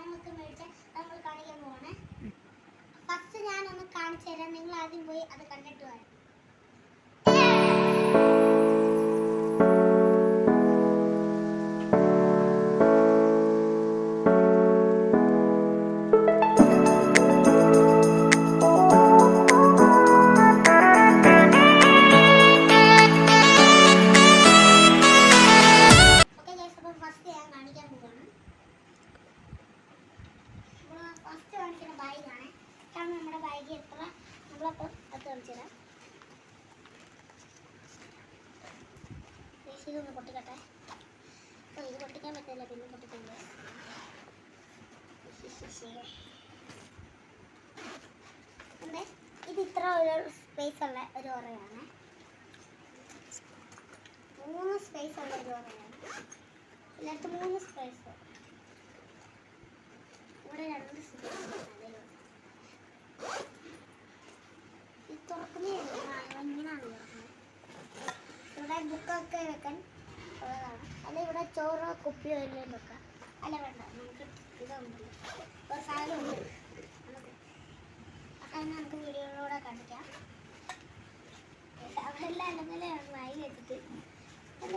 സാധനങ്ങളൊക്കെ മേടിച്ച് നമ്മൾ കാണിക്കാൻ പോവാണ്. ഫസ്റ്റ് ഞാനൊന്ന് കാണിച്ചു തരാം, നിങ്ങൾ ആദ്യം പോയി അത് കണ്ടിട്ട് വരാം. ഫസ്റ്റ് കാണിക്കുന്ന ബാഗാണ്. ഇതാണ് നമ്മുടെ ബാഗ്. എത്ര നമ്മളപ്പോൾ അത് കാണിച്ചു തരാം. ഇതൊന്ന് പൊട്ടിക്കട്ടെ. ഇത് പൊട്ടിക്കാൻ പറ്റില്ല, പിന്നെ പൊട്ടിക്കില്ല. ഇത് ഇത്ര ഒരു സ്പേസ് ഉള്ള ഒരു ഓറയാണ്. 3 സ്പേസ് ഉള്ള ഒരു ഓറയാണ്. ഇതിനകത്ത് 3 സ്പേസ്. ഇവിടെ 2 സ്പേസ്. ഇത് തുറക്കുന്നത് ഇങ്ങനെയാണ് തുറക്കുന്നത്. ഇവിടെ ബുക്കൊക്കെ വെക്കാൻ ഉള്ളതാണ്. അല്ല ഇവിടെ ചോറോ കുപ്പിയോ എല്ലാം വെക്കാം. അല്ല വേണ്ട, നമുക്ക് ഇതുണ്ടല്ലോ, ഒരു സാധനമുണ്ട്. അപ്പം നമുക്ക് വീഡിയോയിലൂടെ കാണിക്കാം. അവിടെല്ലാം അല്ലെങ്കിൽ വായി വെച്ചിട്ട്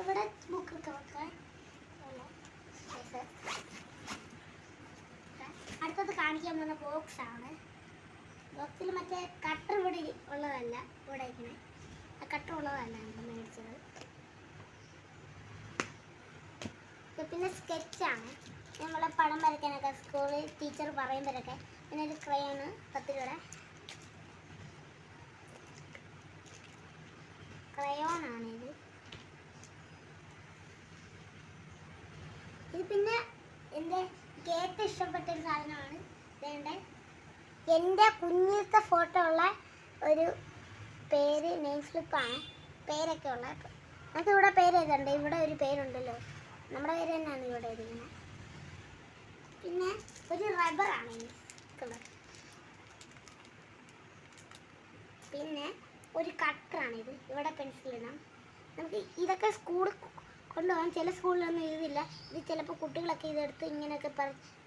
ഇവിടെ ബുക്കൊക്കെ വെക്കാൻ. അടുത്തത് കാണിക്കാൻ പോകുന്ന ബോക്സ് ആണ്. ബോക്സിൽ മറ്റേ കട്ടർ ഇവിടെ ഉള്ളതല്ല, ഇവിടെ ഇങ്ങനെ കട്ടർ ഉള്ളതല്ല നമ്മൾ മേടിച്ചത്. പിന്നെ സ്കെച്ചാണ്. നമ്മളെ പടം വരയ്ക്കാനൊക്കെ സ്കൂളിൽ ടീച്ചർ പറയുമ്പോഴൊക്കെ പിന്നെ ഒരു ക്രയോണ് 10 രൂപയുടെ ക്രയോണാണ് ഇത്. ഇത് പിന്നെ എൻ്റെ ഏറ്റവും ഇഷ്ടപ്പെട്ട ഒരു സാധനമാണ്. ഇതേണ്ട എൻ്റെ കുഞ്ഞിലത്തെ ഫോട്ടോ ഉള്ള ഒരു പേര് നെയിം സ്ലിപ്പാണ്. പേരൊക്കെ ഉള്ള നമുക്ക് ഇവിടെ പേര് എഴുതണ്ട. ഇവിടെ ഒരു പേരുണ്ടല്ലോ, നമ്മുടെ പേര് തന്നെയാണ് ഇവിടെ എഴുതിക്കുന്നത്. പിന്നെ ഒരു റബ്ബറാണ് ഈ കളർ. പിന്നെ ഒരു കട്ടറാണിത്. ഇവിടെ പെൻസിലിടാം. നമുക്ക് ഇതൊക്കെ സ്കൂളിൽ കൊണ്ടുപോകാൻ. ചില സ്കൂളിലൊന്നും ഇതില്ല. ഇത് ചിലപ്പോൾ കുട്ടികളൊക്കെ ഇതെടുത്ത് ഇങ്ങനെയൊക്കെ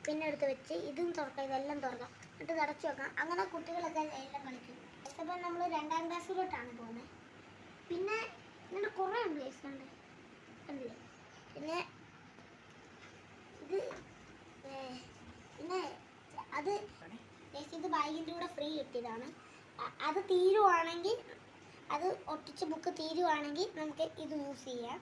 പിന്നെ എടുത്ത് വെച്ച് ഇതും തുറക്കാം, ഇതെല്ലാം തുറക്കാം, എന്നിട്ട് തടച്ചു വെക്കാം. അങ്ങനെ കുട്ടികളൊക്കെ എല്ലാം കളിക്കും. അപ്പം നമ്മൾ 2ാം ക്ലാസ്സിലോട്ടാണ് പോകുന്നത്. പിന്നെ ഇങ്ങനെ കുറേ ഉണ്ട് കണ്ടില്ലേ. പിന്നെ അത് ഇത് ബാഗിൻ്റെ കൂടെ ഫ്രീ കിട്ടിയതാണ്. അത് തീരുവാണെങ്കിൽ, അത് ഒട്ടിച്ച ബുക്ക് തീരുവാണെങ്കിൽ നമുക്ക് ഇത് യൂസ് ചെയ്യാം.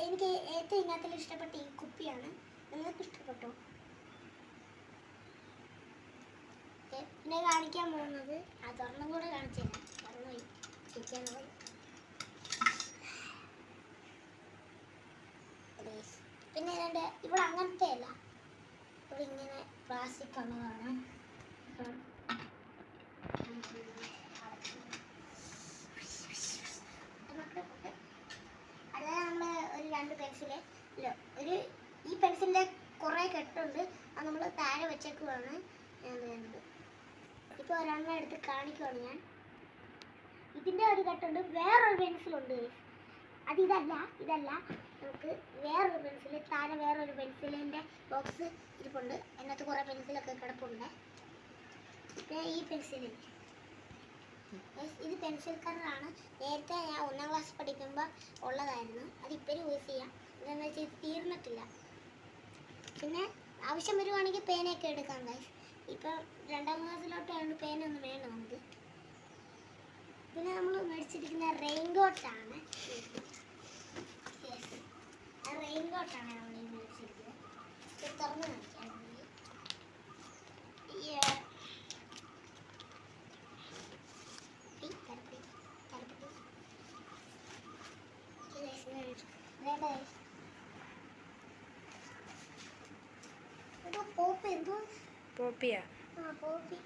എനിക്ക് ഏറ്റവും ഇതിനകത്തിൽ ഇഷ്ടപ്പെട്ട ഈ കുപ്പിയാണ്. നിങ്ങൾക്ക് ഇഷ്ടപ്പെട്ടോ? പിന്നെ കാണിക്കാൻ പോകുന്നത് അതൊരെണ്ണം കൂടെ കാണിച്ചു തരാം. മറന്നുപോയി ചിരിക്കാനുള്ളത്. പിന്നെ ഇവിടെ അങ്ങനത്തെ അല്ല, ഇവിടെ ഇങ്ങനെ പ്ലാസ്റ്റിക് ഉള്ളതാണ്. അതായത് നമ്മൾ ഒരു 2 പെൻസില് ഈ പെൻസിലിൻ്റെ കുറേ കെട്ടുണ്ട്. അത് നമ്മൾ താഴെ വെച്ചേക്കുവാണ് ഞാൻ വേണ്ടത്. ഇപ്പോൾ ഒരെണ്ണം എടുത്ത് കാണിക്കുവാണ് ഞാൻ. ഇതിൻ്റെ ഒരു കെട്ടുണ്ട്. വേറൊരു പെൻസിലുണ്ട്. ഇതല്ല നമുക്ക് വേറൊരു പെൻസിൽ, താഴെ വേറൊരു പെൻസിലിൻ്റെ ബോക്സ് ഇരിപ്പുണ്ട്. അതിനകത്ത് കുറേ പെൻസിലൊക്കെ കിടപ്പുണ്ട്. പിന്നെ ഈ പെൻസിൽ, ഇത് പെൻസിൽ കളറാണ്. നേരത്തെ ഞാൻ 1ാം ക്ലാസ് പഠിക്കുമ്പോൾ ഉള്ളതായിരുന്നു. അതിപ്പോഴും യൂസ് ചെയ്യാം. എന്താണെന്ന് വെച്ചാൽ ഇത് തീർന്നിട്ടില്ല. പിന്നെ ആവശ്യം വരുവാണെങ്കിൽ പേനയൊക്കെ എടുക്കാം ഗൈസ്. ഇപ്പം 2ാം ക്ലാസ്സിലോട്ടാണ് പേനൊന്നും വേണം നമുക്ക്. പിന്നെ നമ്മൾ മേടിച്ചിരിക്കുന്ന റെയിൻകോട്ടാണ്. റെയിൻകോട്ടാണ് നമ്മൾ ഈ മേടിച്ചിരിക്കുന്നത്. ഇത് തുറന്ന് കാണിക്കാൻ പോപ്പിയാ? പോപ്പി.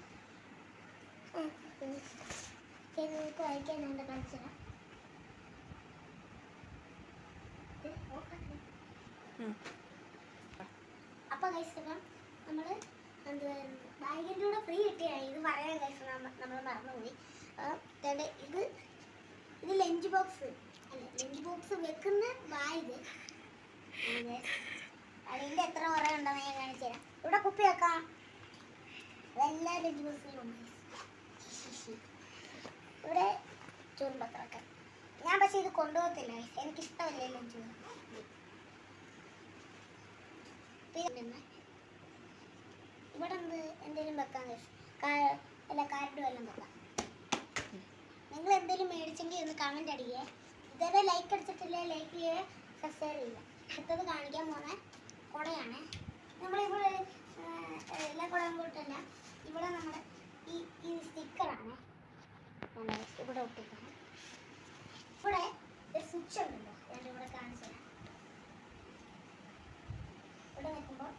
നിങ്ങൾക്ക് വായിക്കാൻ എൻ്റെ കാണിച്ചുതരാം. അപ്പോൾ കഴിച്ചപ്പം നമ്മൾ ബാഗിൻ്റെ കൂടെ ഫ്രീ കിട്ടിയാണ്. ഇത് പറയാൻ കഴിച്ചു നമ്മൾ മറന്നുപോയി. ഇത് ലഞ്ച് ബോക്സ്. അല്ല ലഞ്ച് ബോക്സ് വെക്കുന്ന വായത് അതിൻ്റെ എത്ര കുറേ ഉണ്ടെന്ന് ഞാൻ കാണിച്ചു തരാം. ഇവിടെ കുപ്പി വെക്കാം. അതെല്ലാ ലഞ്ച് ബോക്സിലും ഉണ്ട്. ഇവിടെ ചൂടുമ്പത്രൊക്കെ ഞാൻ പക്ഷെ ഇത് കൊണ്ടുപോകത്തില്ല, എനിക്കിഷ്ടമല്ലേ ലഞ്ച് ബോക്സ്. പിന്നെ ഇവിടെ എന്തെങ്കിലും വെക്കാൻ അല്ല കാരറ്റ് വല്ലതും വെക്കാം. നിങ്ങൾ എന്തെങ്കിലും മേടിച്ചെങ്കിൽ ഒന്ന് കമൻറ്റ് അടിക്കേ. ഇതേപോലെ ലൈക്ക് അടിച്ചിട്ടില്ലേ ലൈക്ക് ചെയ്യുക, സബ്സ്ക്രൈബ് ചെയ്യുക. അടുത്തത് കാണിക്കാൻ പോകുന്ന കുടയാണ്. നമ്മളിവിടെ എല്ലാ കുടയും കൂട്ടല്ല, ഇവിടെ നമ്മുടെ ഈ സ്റ്റിക്കറാണ് ഇവിടെ ഒട്ടിക്കണം. ഇവിടെ ഒരു സ്വിച്ച് ഉണ്ടല്ലോ, ഞാൻ ഇവിടെ കാണിച്ചു തരാം. ഇവിടെ നിൽക്കുമ്പോൾ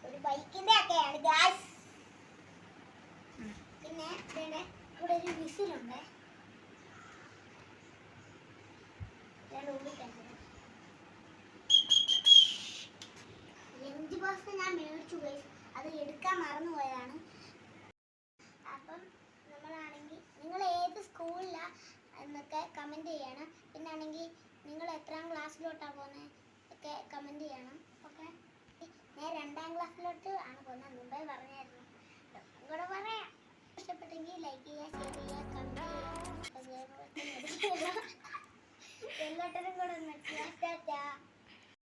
ഒരു ബൈക്കിന്റെ ഒക്കെയാണ് ഗ്യാസ്. പിന്നെ ഇവിടെ ഒരു വിസിലുണ്ട്. ലഞ്ച് ബോക്സ് ഞാൻ മേടിച്ചു പോയി, അത് എടുക്കാൻ മറന്നുപോയതാണ്. അപ്പം നമ്മളാണെങ്കിൽ നിങ്ങൾ ഏത് സ്കൂളിലാണ് എന്നൊക്കെ കമൻറ്റ് ചെയ്യണം. പിന്നാണെങ്കിൽ നിങ്ങൾ എത്രാം ക്ലാസ്സിലോട്ടാണ് പോകുന്നത് ഒക്കെ കമൻറ്റ് ചെയ്യണം. ഓക്കെ, ഞാൻ 2ാം ക്ലാസ്സിലോട്ട് ആണ് പോകുന്നത്, മുമ്പേ പറഞ്ഞായിരുന്നു. കൂടെ പറയാം. ഇഷ്ടപ്പെട്ടെങ്കിൽ ലൈക്ക് ചെയ്യുക, ഷെയർ ചെയ്യുക, കമൻറ്റ് ചെയ്യുക, എല്ലാവരും കൂടെ ഒന്ന്